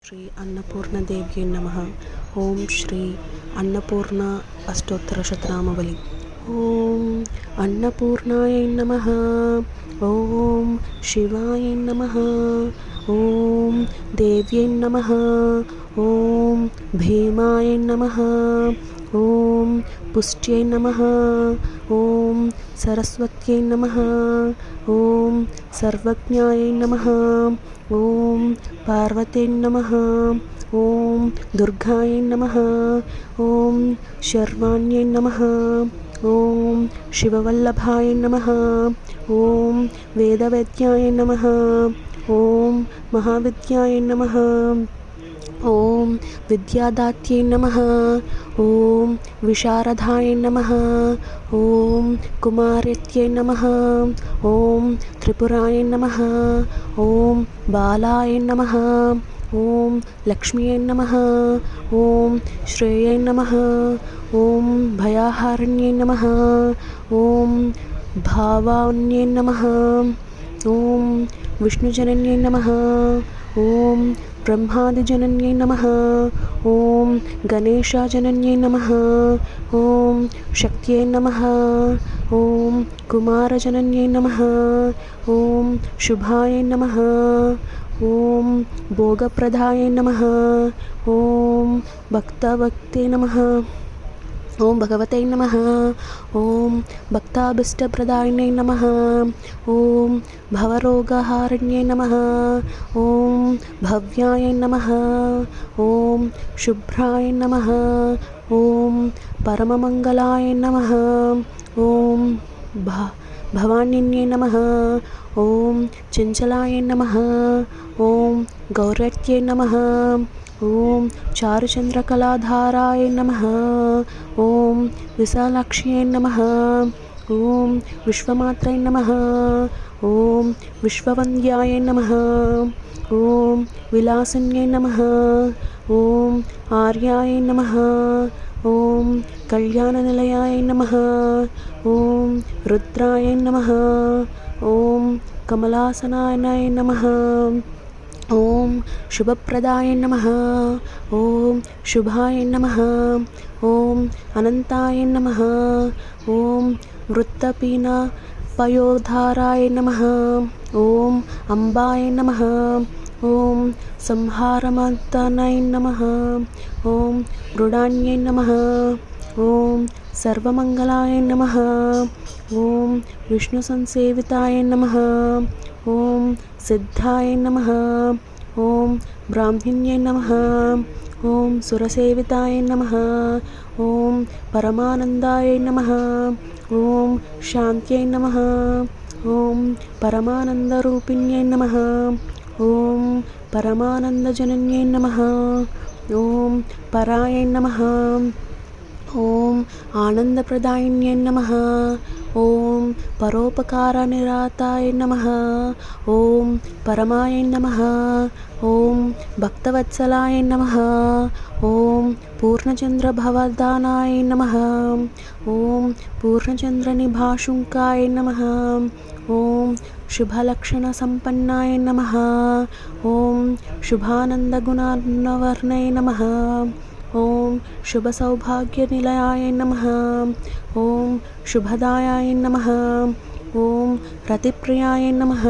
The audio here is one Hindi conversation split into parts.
श्री अन्नपूर्णादेव्यै नमः। ओम श्री अन्नपूर्णा अष्टोत्तरशतनामवली। ओम अन्नपूर्णायै नमः। ओम शिवाय नमः। ओम देव्यै नमः। ओम भीमाय नमः। ओम पुष्ट्यै नमः। ओम सरस्वत्यै नमः। ओम सर्वज्ञायै नमः। ओम पार्वत्यै नमः। ओम दुर्गायै नमः। ओम शर्वाण्यै नमः। ओम शिववल्लभाय नमः। ओम वेदवेद्याय नमः। ओम महाविद्याय नमः। ओम विद्यादात्यै नमः। ओम विशारदाय नमः। ओम कुमार्यत्यै नमः। ओम त्रिपुराय नमः। ओम बालाय नमः। ओम लक्ष्म्यै नमः। ओम श्रेयै नमः। ओम भयाहारिण्यै नमः। ओम भावान्यै नमः। ओम विष्णुजनन्यै नमः। ओम ब्रह्मादिजनन्यै नमः। ओम गणेशजनन्यै नमः। ओम शक्त्यै नमः। ओम कुमारजनन्यै नमः। ओम शुभाय नमः। ओम भोगप्रदाय नमः। ओम भक्तवक्ते नमः। ओम भगवते नमः। ओम भक्ताभीष्टप्रदायिने नमः। ओम भवरोगहारिण्ये नमः। ओम भव्याय नमः। ओम शुभ्राय नमः। ओम परममंगलाय नमः। ओम भवानिन्ये नमः। ओम चंचलाय नमः। ओम गौरत्यै नमः। ओम चारुचंद्रकलाधाराय नमः। ओम विशालाक्ष्यै नमः। ओम विश्वमात्रै नमः। ओम विश्ववन्द्याय नमः। ओम विलासिन्यै नमः। ओम आर्याय नमः। ओम कल्याणनिलयाय नमः। ओम रुद्राय नमः। ओम कमलासनाय नमः। ओम शुभप्रदाय नमः। ओम शुभाय नमः। ओम अनंताय नमः। ओम वृत्तपीना पयोधाराय नमः। ओम अंबाय नमः। ओम संहारमर्दनाय नमः। ओम मृडान्यै नमः। ओम सर्वमंगलाय नमः। ओम विष्णुसंसेविताय नमः। ओम सिद्धाय नमः। ओम ब्राह्मण्यै नमः। ओम सुरसेविताय नमः। ओम परमानंदाय नमः। ओम शांत्यै नमः। ओम परमानंदरूपिण्यै नमः। ओम परमानंदजनन्यै नमः। ओम पराय नमः। ओम आनंदप्रदायिन्यै नमः। ओम परोपकारनिरताय नमः। ओम परमाय नमः। ओम भक्तवत्सलाय नमः। ओम पूर्णचंद्रभवदानाय नमः। ओम पूर्णचंद्रनिभाशुंकाय नमः। ओम शुभलक्षणसंपन्नाय नमः। ओम शुभानंदगुणार्णवर्णाय नमः। ओम शुभसौभाग्यनिलयाय नमः। ओम शुभदायाय नमः। ओम रतिप्रियाय नमः।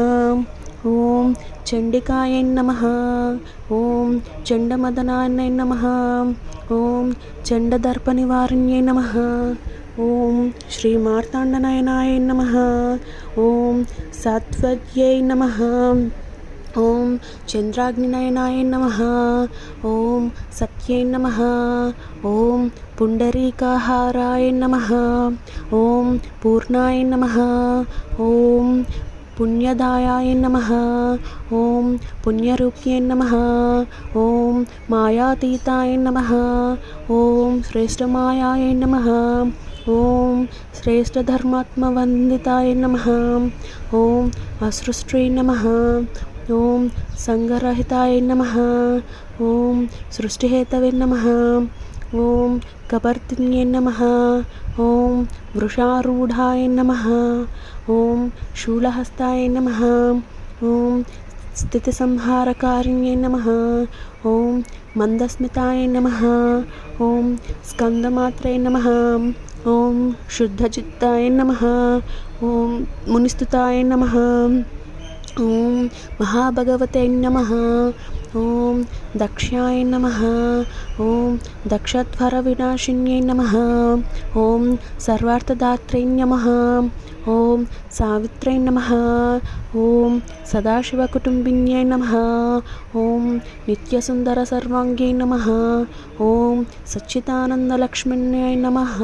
ओम चंडिकाय नमः। ओम चंडमदनाय नमः। ओम चंडदर्पनिवारिण्यै नमः। ओम श्रीमार्तांडनयनाय नमः। ओम सात्वत्यै नमः। ओम चंद्राग्निनयनाय नमः। ओम सत्यै नमः। ओम पुंडरीकाहाराय नमः। ओम पूर्णाय नमः। ओम पुण्यदायाय नमः। ओम पुण्यरूप्यै नमः। ओम मायातीताय नमः। ओम श्रेष्ठमायाय नमः। ओम श्रेष्ठधर्मात्मवंदिताय नमः। ओम असृष्ट्यै नमः। ओम संगरहिताय नमः। ओम सृष्टिहेतवे नमः। ओम कपर्दिन्यै नमः। ओम वृषारूढ़ाय नमः। ओम शूलहस्ताय नमः। ओम स्थितिसंहारकारिण्यै नमः। ओम మందస్మితాయ నమః. ఓం స్కందమాత్రయ నమః. ఓం శుద్ధచిత్తాయ నమః. ఓం మునిస్తుతాయ నమః. ఓం మహాభగవతే నమః. ఓం దక్షాయ నమః. ఓం దక్షధ్వర వినాశిన్యై నమః. ఓం సర్వార్థదాత్రై నమః. ఓం సావిత్రై నమః. ఓం సదాశివకుటుంబిన్యై నమః. ఓం నిత్యసుందర సర్వాంగ్యై నమః. ఓం సచ్చిదానందలక్ష్మిణ్యై నమః.